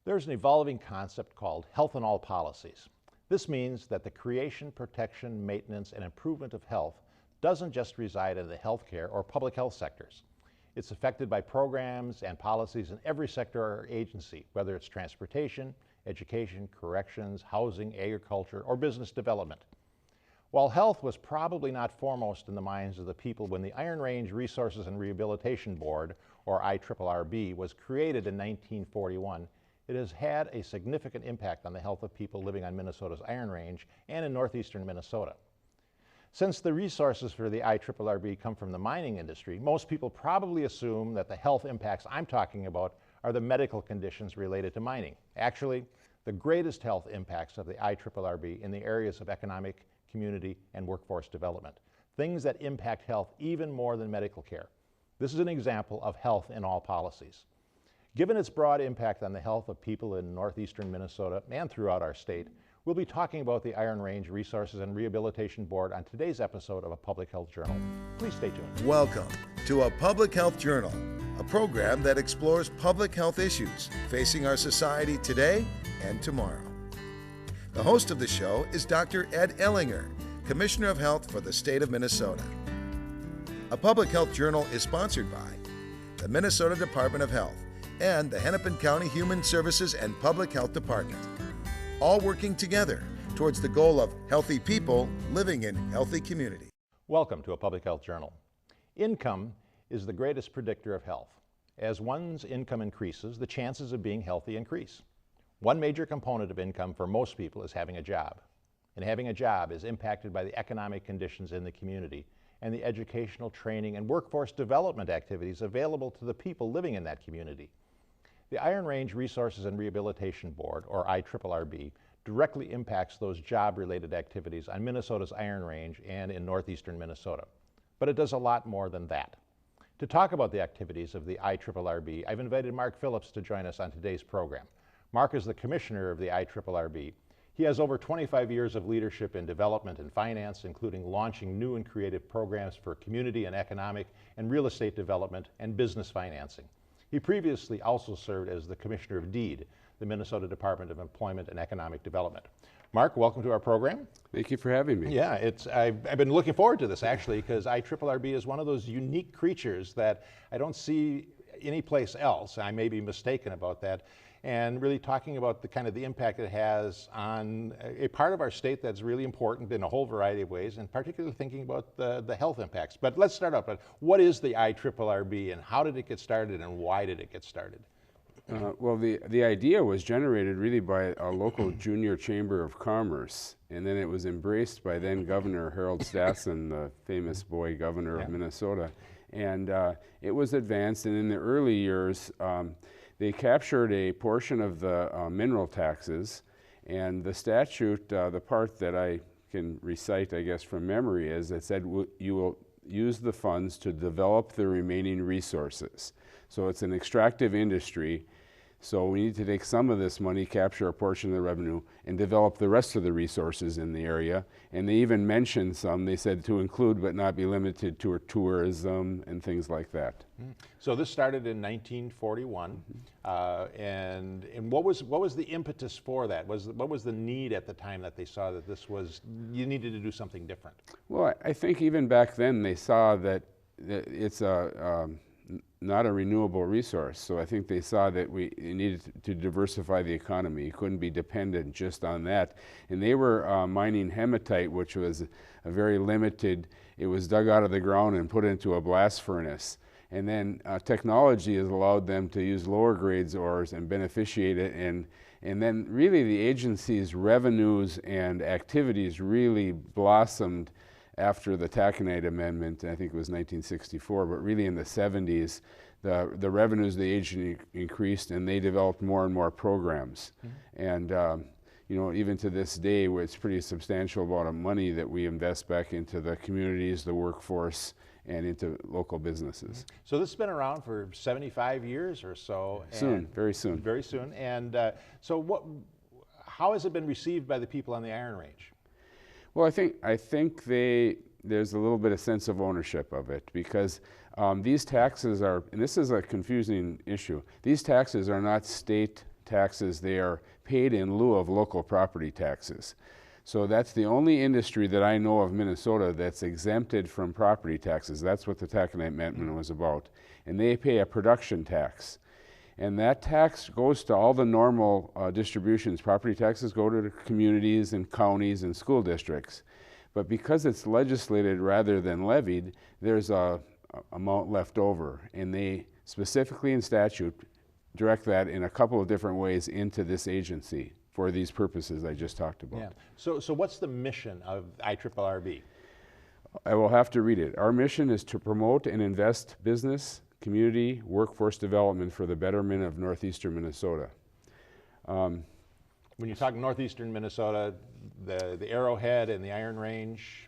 There's an evolving concept called health in all policies. This means that the creation, protection, maintenance, and improvement of health doesn't just reside in the healthcare or public health sectors. It's affected by programs and policies in every sector or agency, whether it's transportation, education, corrections, housing, agriculture, or business development. While health was probably not foremost in the minds of the people when the Iron Range Resources and Rehabilitation Board, or IRRRB, was created in 1941, it has had a significant impact on the health of people living on Minnesota's Iron Range and in northeastern Minnesota. Since the resources for the IRRRB come from the mining industry, most people probably assume that the health impacts I'm talking about are the medical conditions related to mining. Actually, the greatest health impacts of the IRRRB in the areas of economic, community, and workforce development, things that impact health even more than medical care. This is an example of health in all policies. Given its broad impact on the health of people in northeastern Minnesota and throughout our state, we'll be talking about the Iron Range Resources and Rehabilitation Board on today's episode of A Public Health Journal. Please stay tuned. Welcome to A Public Health Journal, a program that explores public health issues facing our society today and tomorrow. The host of the show is Dr. Ed Ellinger, Commissioner of Health for the state of Minnesota. A Public Health Journal is sponsored by the Minnesota Department of Health and the Hennepin County Human Services and Public Health Department, all working together towards the goal of healthy people living in healthy communities. Welcome to A Public Health Journal. Income is the greatest predictor of health. As one's income increases, the chances of being healthy increase. One major component of income for most people is having a job. And having a job is impacted by the economic conditions in the community and the educational, training, and workforce development activities available to the people living in that community. The Iron Range Resources and Rehabilitation Board, or IRRRB, directly impacts those job-related activities on Minnesota's Iron Range and in northeastern Minnesota. But it does a lot more than that. To talk about the activities of the IRRRB, I've invited Mark Phillips to join us on today's program. Mark is the commissioner of the IRRRB. He has over 25 years of leadership in development and finance, including launching new and creative programs for community and economic and real estate development and business financing. He previously also served as the Commissioner of DEED, the Minnesota Department of Employment and Economic Development. Mark, welcome to our program. Thank you for having me. Yeah, I've been looking forward to this actually, because IRRRB is one of those unique creatures that I don't see anyplace else. I may be mistaken about that. And really talking about the impact it has on a part of our state that's really important in a whole variety of ways, and particularly thinking about the health impacts. But let's start off. What is the IRRRB and how did it get started and why did it get started? Well, the idea was generated really by a local junior chamber of commerce, and then it was embraced by then Governor Harold Stassen, the famous boy governor of Minnesota. And it was advanced, and in the early years, they captured a portion of the mineral taxes, and the statute, the part that I can recite, I guess, from memory is it said you will use the funds to develop the remaining resources. So it's an extractive industry, so we need to take some of this money, capture a portion of the revenue, and develop the rest of the resources in the area. And they even mentioned some, they said to include but not be limited to tourism and things like that. So this started in 1941, and what was the impetus for that? What was the need at the time that they saw that you needed to do something different? Well, I think even back then they saw that it's not a renewable resource, so I think they saw that we needed to diversify the economy. You couldn't be dependent just on that. And they were mining hematite, which was a very limited, it was dug out of the ground and put into a blast furnace. And then technology has allowed them to use lower grades ores and beneficiate it, and then really the agency's revenues and activities really blossomed after the Taconite Amendment. I think it was 1964, but really in the 70s, the revenues of the agency increased and they developed more and more programs. And even to this day, it's pretty substantial amount of money that we invest back into the communities, the workforce, and into local businesses. So this has been around for 75 years or so. Soon, very soon. Very soon. And how has it been received by the people on the Iron Range? Well, I think there's a little bit of sense of ownership of it, because these taxes are, and this is a confusing issue, these taxes are not state taxes, they are paid in lieu of local property taxes. So that's the only industry that I know of Minnesota that's exempted from property taxes. That's what the taconite amendment was about. And they pay a production tax. And that tax goes to all the normal distributions. Property taxes go to the communities and counties and school districts. But because it's legislated rather than levied, there's a amount left over. And they specifically in statute direct that in a couple of different ways into this agency for these purposes I just talked about. Yeah. So what's the mission of IRRRB? I will have to read it. Our mission is to promote and invest business, community, workforce development for the betterment of northeastern Minnesota. When you talk northeastern Minnesota, the Arrowhead and the Iron Range?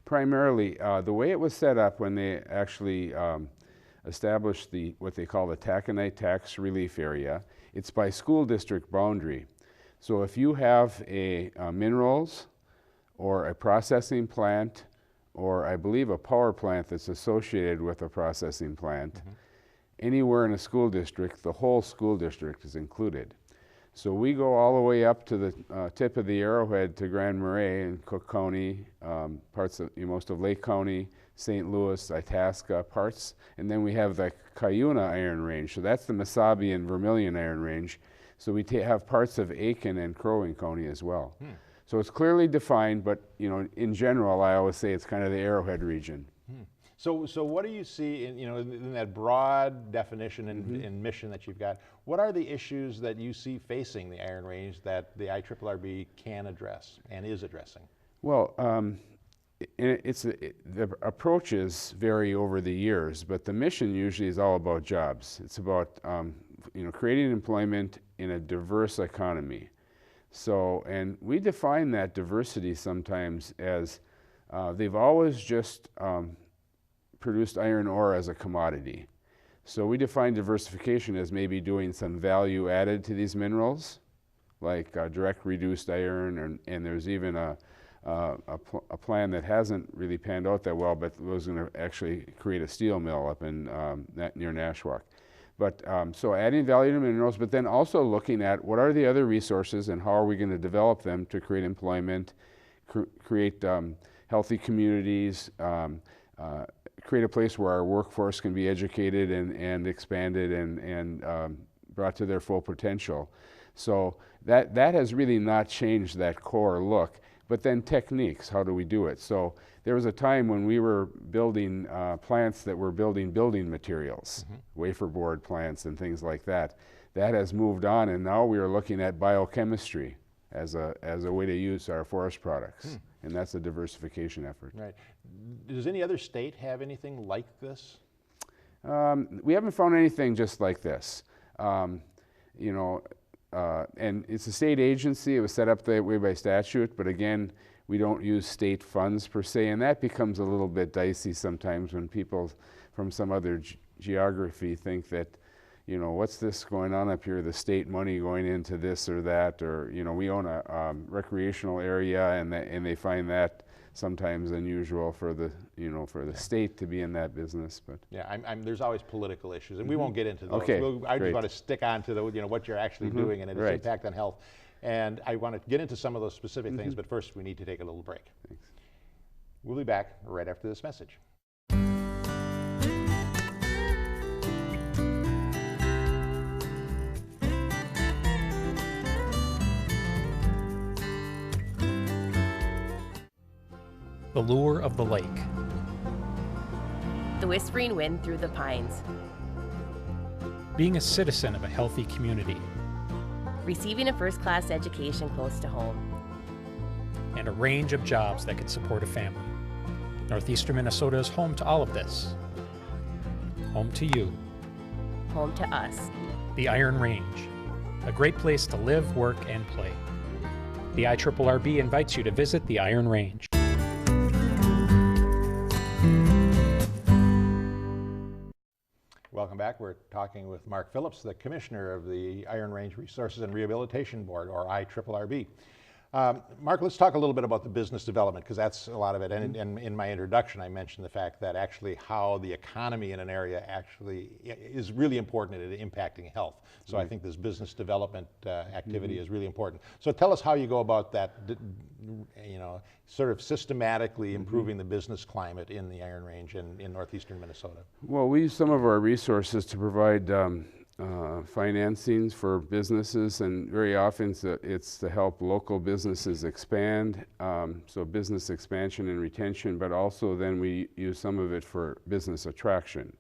Primarily, the way it was set up when they actually established what they call the taconite tax relief area, it's by school district boundary. So if you have a minerals or a processing plant, or I believe a power plant that's associated with a processing plant, anywhere in a school district, the whole school district is included. So we go all the way up to the tip of the Arrowhead to Grand Marais in Cook County, parts of most of Lake County, St. Louis, Itasca parts, and then we have the Cuyuna Iron Range. So that's the Mesabi and Vermilion Iron Range. So we have parts of Aiken and Crow Wing County as well. So it's clearly defined, but in general, I always say it's kind of the Arrowhead region. So what do you see in that broad definition and mission that you've got? What are the issues that you see facing the Iron Range that the IRRRB can address and is addressing? Well, the approaches vary over the years, but the mission usually is all about jobs. It's about creating employment in a diverse economy. So, and we define that diversity sometimes as they've always just produced iron ore as a commodity. So we define diversification as maybe doing some value added to these minerals, like direct reduced iron, and there's even a plan that hasn't really panned out that well, but was going to actually create a steel mill up in near Nashwauk. But so adding value to minerals, but then also looking at what are the other resources and how are we going to develop them to create employment, create healthy communities, create a place where our workforce can be educated and expanded and brought to their full potential. So that has really not changed that core look. But then techniques, how do we do it? So there was a time when we were building plants that were building building materials, wafer board plants and things like that. That has moved on, and now we are looking at biochemistry as a way to use our forest products. And that's a diversification effort. Right. Does any other state have anything like this? We haven't found anything just like this. And it's a state agency. It was set up that way by statute, but again, we don't use state funds per se, and that becomes a little bit dicey sometimes when people from some other geography think that, what's this going on up here, the state money going into this or that, or, we own a recreational area, and they find that sometimes unusual for the state to be in that business. But yeah, there's always political issues, and we won't get into those. Okay, I just want to stick on to what you're actually doing and its impact on health. And I want to get into some of those specific things, but first we need to take a little break. Thanks. We'll be back right after this message. The lure of the lake. The whispering wind through the pines. Being a citizen of a healthy community. Receiving a first-class education close to home. And a range of jobs that can support a family. Northeastern Minnesota is home to all of this. Home to you. Home to us. The Iron Range. A great place to live, work, and play. The IRRRB invites you to visit the Iron Range. Welcome back. We're talking with Mark Phillips, the Commissioner of the Iron Range Resources and Rehabilitation Board, or IRRRB. Mark, let's talk a little bit about the business development, because that's a lot of it. And in my introduction, I mentioned the fact that actually how the economy in an area actually is really important in impacting health. So I think this business development activity is really important. So tell us how you go about that, sort of systematically improving the business climate in the Iron Range and in northeastern Minnesota. Well, we use some of our resources to provide financings for businesses, and very often it's to help local businesses expand, so business expansion and retention, but also then we use some of it for business attraction.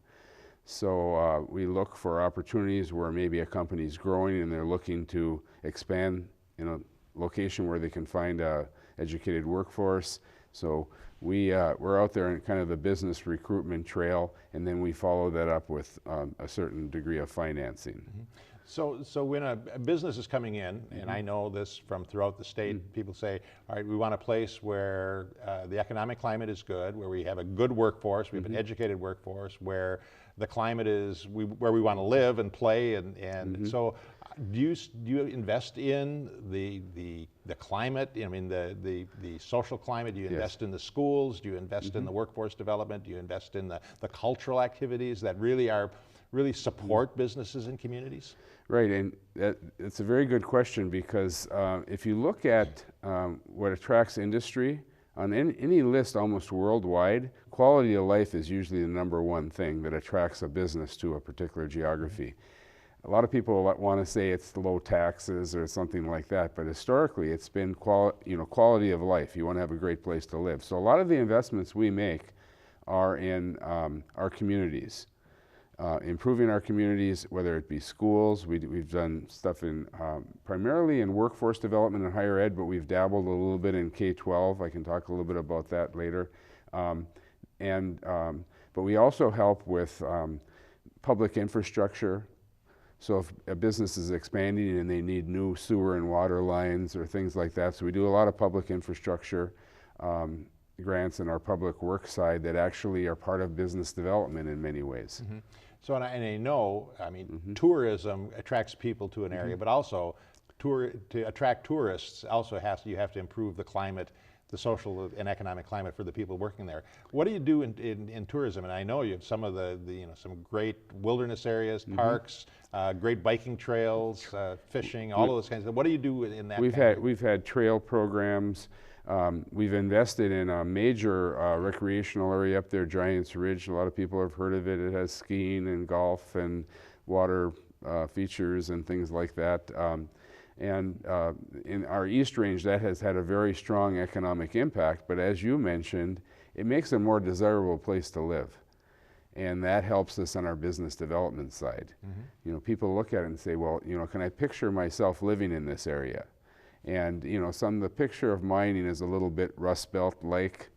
So we look for opportunities where maybe a company's growing and they're looking to expand in a location where they can find a educated workforce. So we're out there in kind of the business recruitment trail, and then we follow that up with a certain degree of financing. So when a business is coming in, and I know this from throughout the state, people say, all right, we want a place where the economic climate is good, where we have a good workforce, we have an educated workforce, where the climate is where we want to live and play, and so do you invest in the climate? I mean, the social climate. Do you invest in the schools? Do you invest in the workforce development? Do you invest in the cultural activities that really support businesses and communities? Right, and it's a very good question, because if you look at what attracts industry, on any list almost worldwide, quality of life is usually the #1 thing that attracts a business to a particular geography. A lot of people want to say it's low taxes or something like that, but historically it's been quality of life. You want to have a great place to live. So a lot of the investments we make are in our communities. Improving our communities, whether it be schools. We've done stuff in primarily in workforce development and higher ed, but we've dabbled a little bit in K-12. I can talk a little bit about that later. But we also help with public infrastructure. So if a business is expanding and they need new sewer and water lines or things like that, so we do a lot of public infrastructure grants in our public works side that actually are part of business development in many ways. So, and I know, I mean, tourism attracts people to an area, but also to attract tourists, also you have to improve the climate, the social and economic climate for the people working there. What do you do in tourism? And I know you have some of some great wilderness areas, parks, great biking trails, fishing, all of those kinds of. What do you do in that? We've had trail programs. We've invested in a major recreational area up there, Giants Ridge. A lot of people have heard of it. It has skiing and golf and water features and things like that. And in our East Range, that has had a very strong economic impact, but as you mentioned, it makes a more desirable place to live. And that helps us on our business development side. People look at it and say, well, can I picture myself living in this area? And the picture of mining is a little bit Rust Belt-like.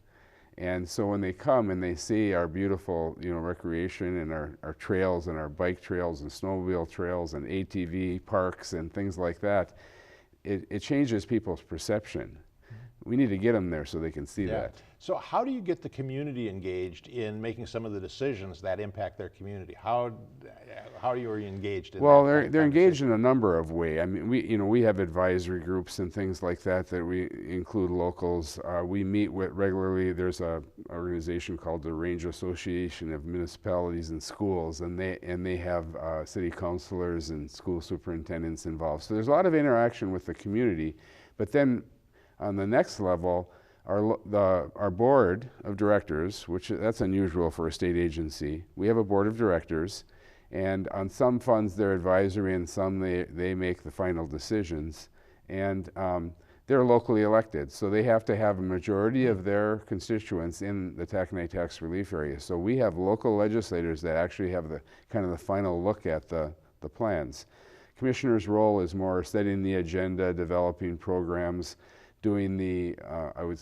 And so when they come and they see our beautiful recreation and our trails and our bike trails and snowmobile trails and ATV parks and things like that, it changes people's perception. We need to get them there so they can see that. So how do you get the community engaged in making some of the decisions that impact their community? How are you engaged in Well, they're engaged in a number of ways. I mean, we have advisory groups and things like that we include locals. We meet with regularly. There's an organization called the Range Association of Municipalities and Schools, and they have city councilors and school superintendents involved. So there's a lot of interaction with the community. But then on the next level, our board of directors, that's unusual for a state agency. We have a board of directors, and on some funds they're advisory, and some they make the final decisions. And they're locally elected, so they have to have a majority of their constituents in the taconite tax relief area. So we have local legislators that actually have the final look at the plans. Commissioner's role is more setting the agenda, developing programs, doing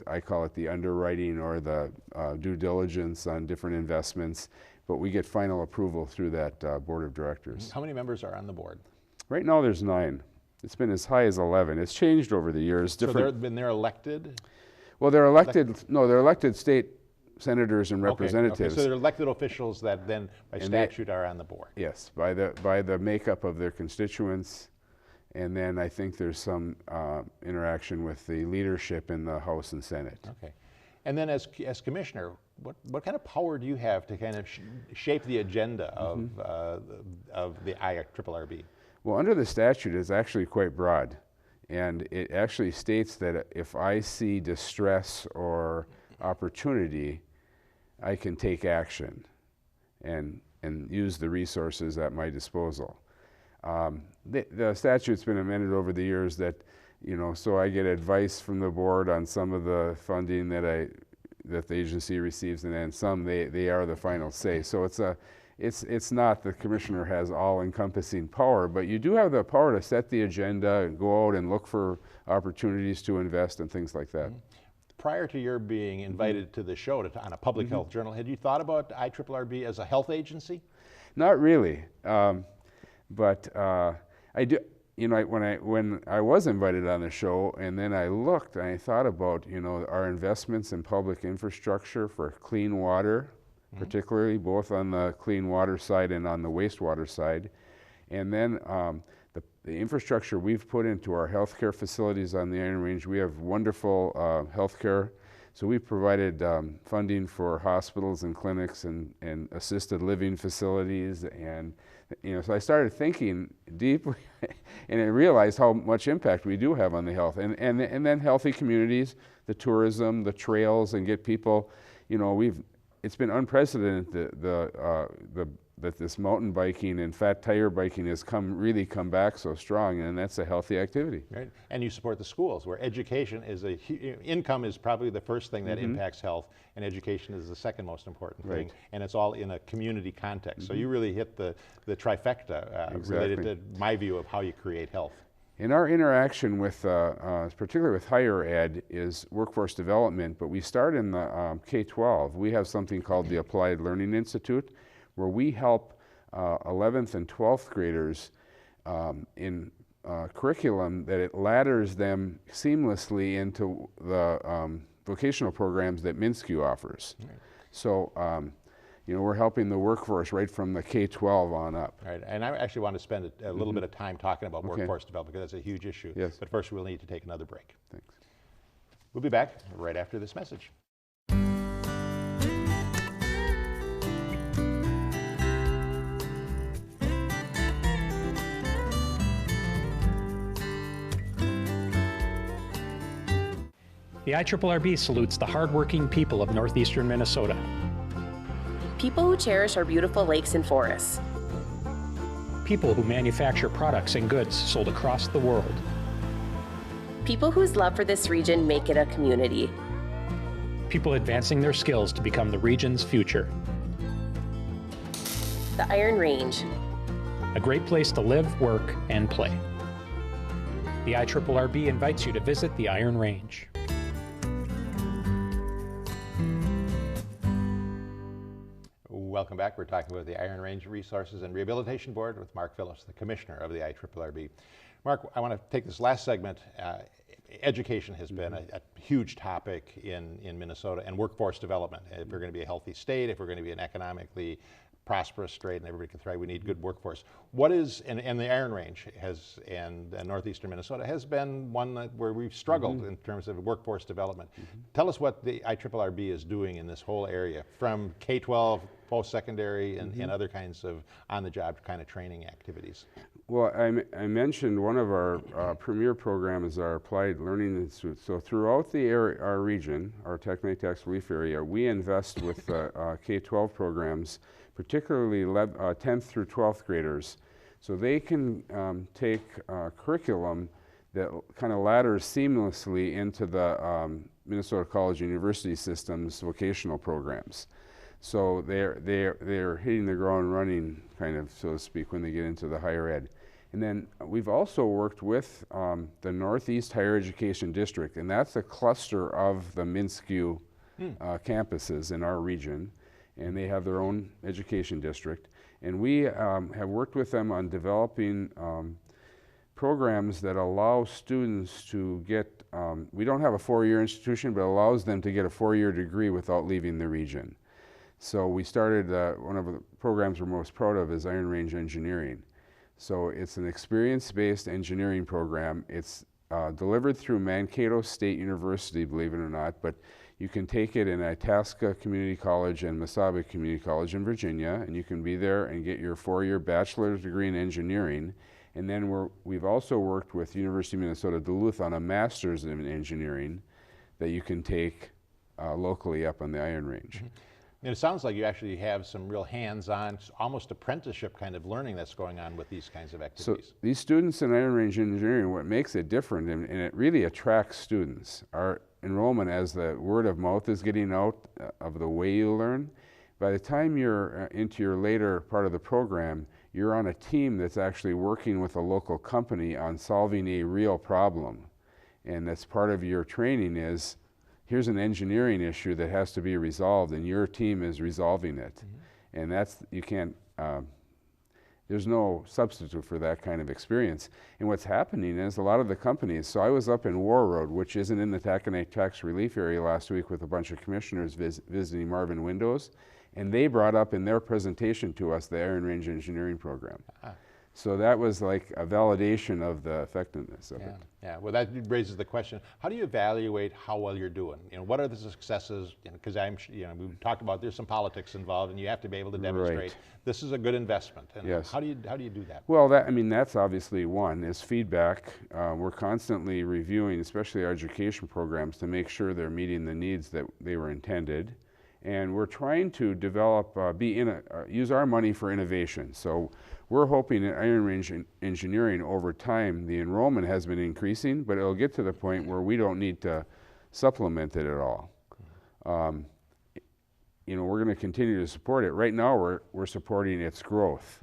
I call it the underwriting or the due diligence on different investments, but we get final approval through that board of directors. How many members are on the board? Right now there's 9. It's been as high as 11. It's changed over the years. So they're elected? Well, they're elected, they're elected state senators and representatives. Okay. So they're elected officials that then by statute are on the board. Yes, by the makeup of their constituents. And then I think there's some interaction with the leadership in the House and Senate. Okay. And then as commissioner, what kind of power do you have to kind of shape the agenda of the IRRRB? Well, under the statute, it's actually quite broad. And it actually states that if I see distress or opportunity, I can take action and use the resources at my disposal. The statute's been amended over the years that, so I get advice from the board on some of the funding that the agency receives, and then some they are the final say. So it's not the commissioner has all-encompassing power, but you do have the power to set the agenda and go out and look for opportunities to invest and things like that. Prior to your being invited to the show on a public health journal, had you thought about IRRRB as a health agency? Not really, but I do. When I was invited on the show, and then I looked and I thought about our investments in public infrastructure for clean water, particularly both on the clean water side and on the wastewater side, and then the infrastructure we've put into our healthcare facilities on the Iron Range. We have wonderful healthcare, so we provided funding for hospitals and clinics and assisted living facilities, and so I started thinking deeply, and I realized how much impact we do have on the health, and then healthy communities, the tourism, the trails, and get people. It's been unprecedented that this mountain biking and fat tire biking has really come back so strong, and that's a healthy activity. Right. And you support the schools, where education is income is probably the first thing that impacts health, and education is the second most important thing, and it's all in a community context. So you really hit the trifecta related to my view of how you create health. In our interaction with, particularly with higher ed, is workforce development, but we start in the K-12. We have something called the Applied Learning Institute, where we help 11th and 12th graders in curriculum that it ladders them seamlessly into the vocational programs that MNSCU offers. Right. So, we're helping the workforce right from the K-12 on up. Right, and I actually want to spend a little bit of time talking about workforce development, because that's a huge issue. Yes. But first we'll need to take another break. Thanks. We'll be back right after this message. The IRRRB salutes the hardworking people of northeastern Minnesota. People who cherish our beautiful lakes and forests. People who manufacture products and goods sold across the world. People whose love for this region make it a community. People advancing their skills to become the region's future. The Iron Range. A great place to live, work, and play. The IRRRB invites you to visit the Iron Range. Welcome back. We're talking about the Iron Range Resources and Rehabilitation Board with Mark Phillips, the Commissioner of the IRRRB. Mark, I want to take this last segment. Education has been a huge topic in Minnesota, and workforce development. If we're going to be a healthy state, if we're going to be an economically prosperous state and everybody can thrive, we need good workforce. What is, and the Iron Range has, and northeastern Minnesota has been one where we've struggled in terms of workforce development. Tell us what the IRRRB is doing in this whole area, from K-12, post-secondary, and other kinds of on-the-job kind of training activities. Well, I mentioned one of our premier programs is our Applied Learning Institute. So throughout our region, our Tech Tax Relief area, we invest with K-12 programs, particularly 10th through 12th graders. So they can take curriculum that kind of ladders seamlessly into the Minnesota College and University System's vocational programs. So they're hitting the ground running, kind of, so to speak, when they get into the higher ed. And then we've also worked with the Northeast Higher Education District, and that's a cluster of the MNSCU campuses in our region, and they have their own education district. And we have worked with them on developing programs that allow students to get, we don't have a 4-year institution, but allows them to get a 4-year degree without leaving the region. So we started, one of the programs we're most proud of is Iron Range Engineering. So it's an experience-based engineering program. It's delivered through Mankato State University, believe it or not, but you can take it in Itasca Community College and Mesaba Community College in Virginia, and you can be there and get your 4-year bachelor's degree in engineering. And then we've also worked with University of Minnesota Duluth on a master's in engineering that you can take locally up on the Iron Range. Mm-hmm. And it sounds like you actually have some real hands-on, almost apprenticeship kind of learning that's going on with these kinds of activities. So these students in Iron Range Engineering, what makes it different, and it really attracts students, our enrollment, as the word of mouth is getting out of the way you learn, by the time you're into your later part of the program, you're on a team that's actually working with a local company on solving a real problem. And that's part of your training is, here's an engineering issue that has to be resolved, and your team is resolving it. Mm-hmm. And that's, you can't, there's no substitute for that kind of experience. And what's happening is a lot of the companies, so I was up in War Road, which isn't in the Taconite Tax Relief area last week with a bunch of commissioners visiting Marvin Windows, and they brought up in their presentation to us the Iron Range Engineering Program. So that was like a validation of the effectiveness of it. Yeah, well, that raises the question, how do you evaluate how well you're doing? You know, what are the successes? Because we talked about there's some politics involved, and you have to be able to demonstrate this is a good investment. And yes. How do you do that? Well, that's obviously one, is feedback. We're constantly reviewing, especially our education programs, to make sure they're meeting the needs that they were intended. And we're trying to develop, use our money for innovation. So we're hoping at Iron Range Engineering over time, the enrollment has been increasing, but it'll get to the point where we don't need to supplement it at all. We're going to continue to support it. Right now, we're supporting its growth,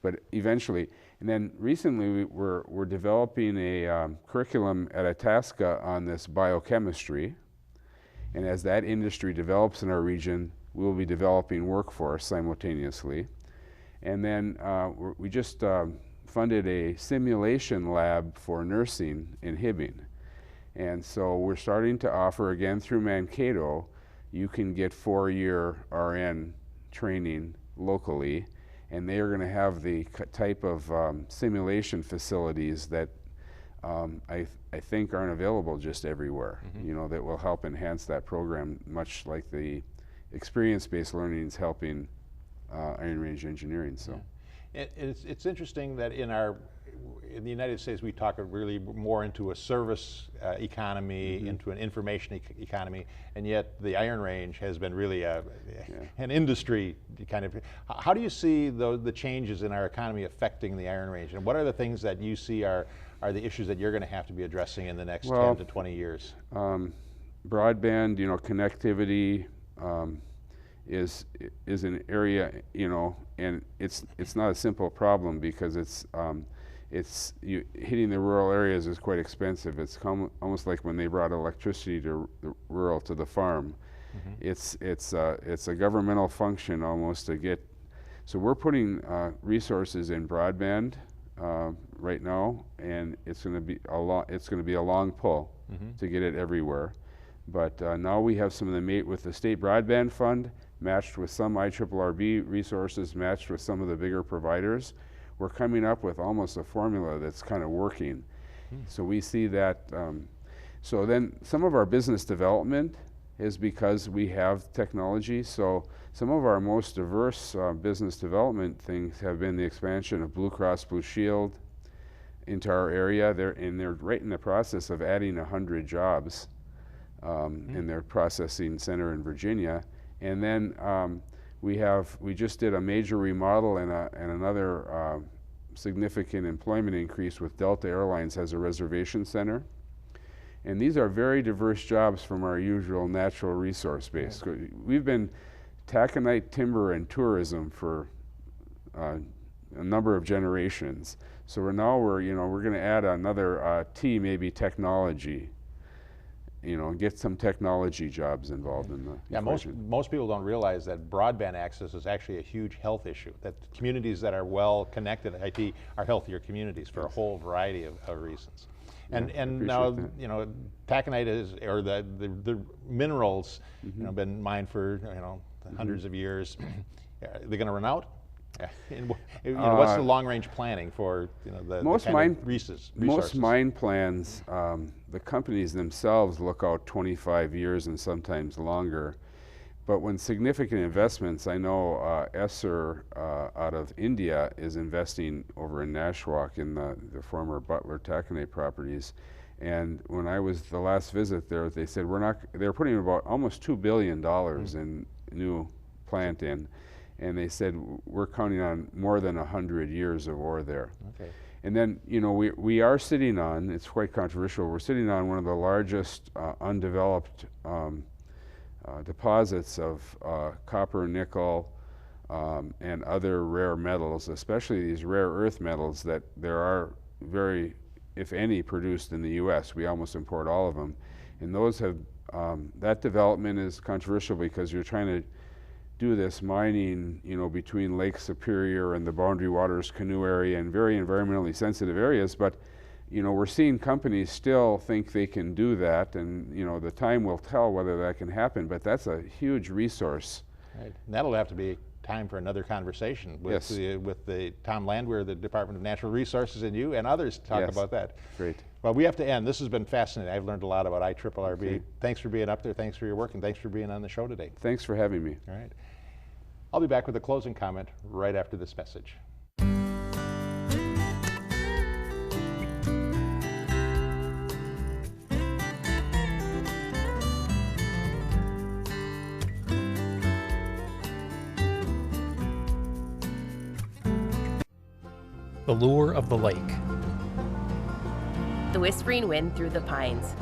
but eventually, and then recently we're developing a curriculum at Itasca on this biochemistry. And as that industry develops in our region, we'll be developing workforce simultaneously. And then we just funded a simulation lab for nursing in Hibbing. And so we're starting to offer, again through Mankato, you can get 4-year RN training locally, and they are going to have the type of simulation facilities that I think aren't available just everywhere, that will help enhance that program, much like the experience-based learning is helping Iron Range Engineering. So, it's interesting that in the United States we talk really more into a service economy, into an information economy, and yet the Iron Range has been really an industry kind of. How do you see the changes in our economy affecting the Iron Range, and what are the things that you see are the issues that you're going to have to be addressing in the next 10 to 20 years? Broadband, connectivity is an area, and it's not a simple problem because hitting the rural areas is quite expensive. It's almost like when they brought electricity to the rural to the farm. It's a governmental function almost to get. So we're putting resources in broadband right now, and it's going to be a long pull to get it everywhere. But now we have some of the with the state broadband fund matched with some IRRRB resources, matched with some of the bigger providers. We're coming up with almost a formula that's kind of working. So we see that. So then some of our business development is because we have technology. So some of our most diverse business development things have been the expansion of Blue Cross Blue Shield into our area. They're right in the process of adding 100 jobs in their processing center in Virginia. And then we just did a major remodel and another significant employment increase with Delta Airlines as a reservation center. And these are very diverse jobs from our usual natural resource base. We've been taconite, timber, and tourism for a number of generations. So we're going to add another T, maybe technology. Get some technology jobs involved in the equation. Most people don't realize that broadband access is actually a huge health issue, that communities that are well connected at IT are healthier communities for a whole variety of reasons. And now, taconite or the minerals, been mined for, hundreds of years. They're going to run out? And what's the long-range planning for the most kind mine of resources? Most mine plans, the companies themselves look out 25 years and sometimes longer. But when significant investments, I know Esser out of India is investing over in Nashwauk in the former Butler Taconay properties. And when I was the last visit there, they said they're putting about almost $2 billion in new plant in. And they said, we're counting on more than 100 years of ore there. Okay. And then, we are sitting on, it's quite controversial, we're sitting on one of the largest undeveloped deposits of copper, nickel, and other rare metals, especially these rare earth metals that there are very, if any, produced in the U.S. We almost import all of them. And those have, that development is controversial because you're trying to do this mining, between Lake Superior and the Boundary Waters Canoe area and very environmentally sensitive areas, but we're seeing companies still think they can do that, and the time will tell whether that can happen, but that's a huge resource. Right. And that'll have to be time for another conversation with the Tom Landwehr, the Department of Natural Resources, and you and others to talk about that. Great. Well, we have to end. This has been fascinating. I've learned a lot about IRRRB. Okay. Thanks for being up there. Thanks for your work, and thanks for being on the show today. Thanks for having me. All right. I'll be back with a closing comment right after this message. The lure of the lake. The whispering wind through the pines.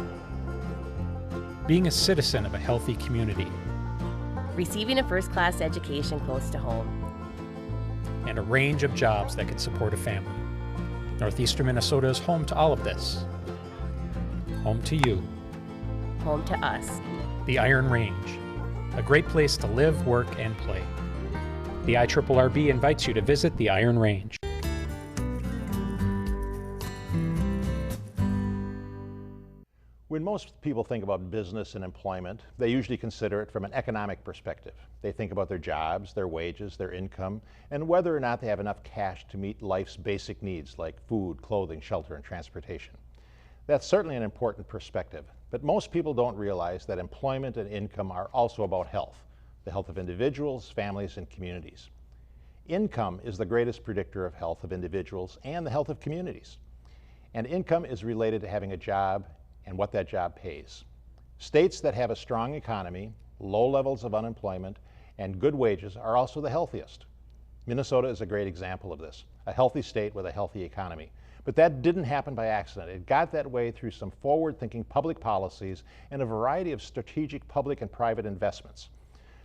Being a citizen of a healthy community. Receiving a first-class education close to home. And a range of jobs that can support a family. Northeastern Minnesota is home to all of this. Home to you. Home to us. The Iron Range. A great place to live, work, and play. The IRRRB invites you to visit the Iron Range. When most people think about business and employment, they usually consider it from an economic perspective. They think about their jobs, their wages, their income, and whether or not they have enough cash to meet life's basic needs like food, clothing, shelter, and transportation. That's certainly an important perspective, but most people don't realize that employment and income are also about health, the health of individuals, families, and communities. Income is the greatest predictor of health of individuals and the health of communities. And income is related to having a job and what that job pays. States that have a strong economy, low levels of unemployment, and good wages are also the healthiest. Minnesota is a great example of this, a healthy state with a healthy economy. But that didn't happen by accident. It got that way through some forward-thinking public policies and a variety of strategic public and private investments.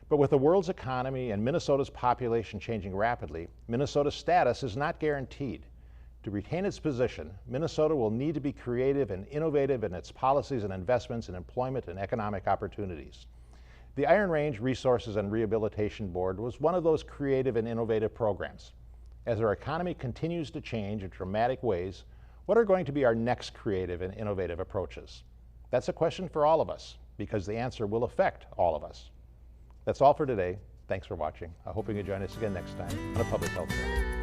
But with the world's economy and Minnesota's population changing rapidly, Minnesota's status is not guaranteed. To retain its position, Minnesota will need to be creative and innovative in its policies and investments in employment and economic opportunities. The Iron Range Resources and Rehabilitation Board was one of those creative and innovative programs. As our economy continues to change in dramatic ways, what are going to be our next creative and innovative approaches? That's a question for all of us, because the answer will affect all of us. That's all for today. Thanks for watching. I hope you can join us again next time on A Public Health Journal.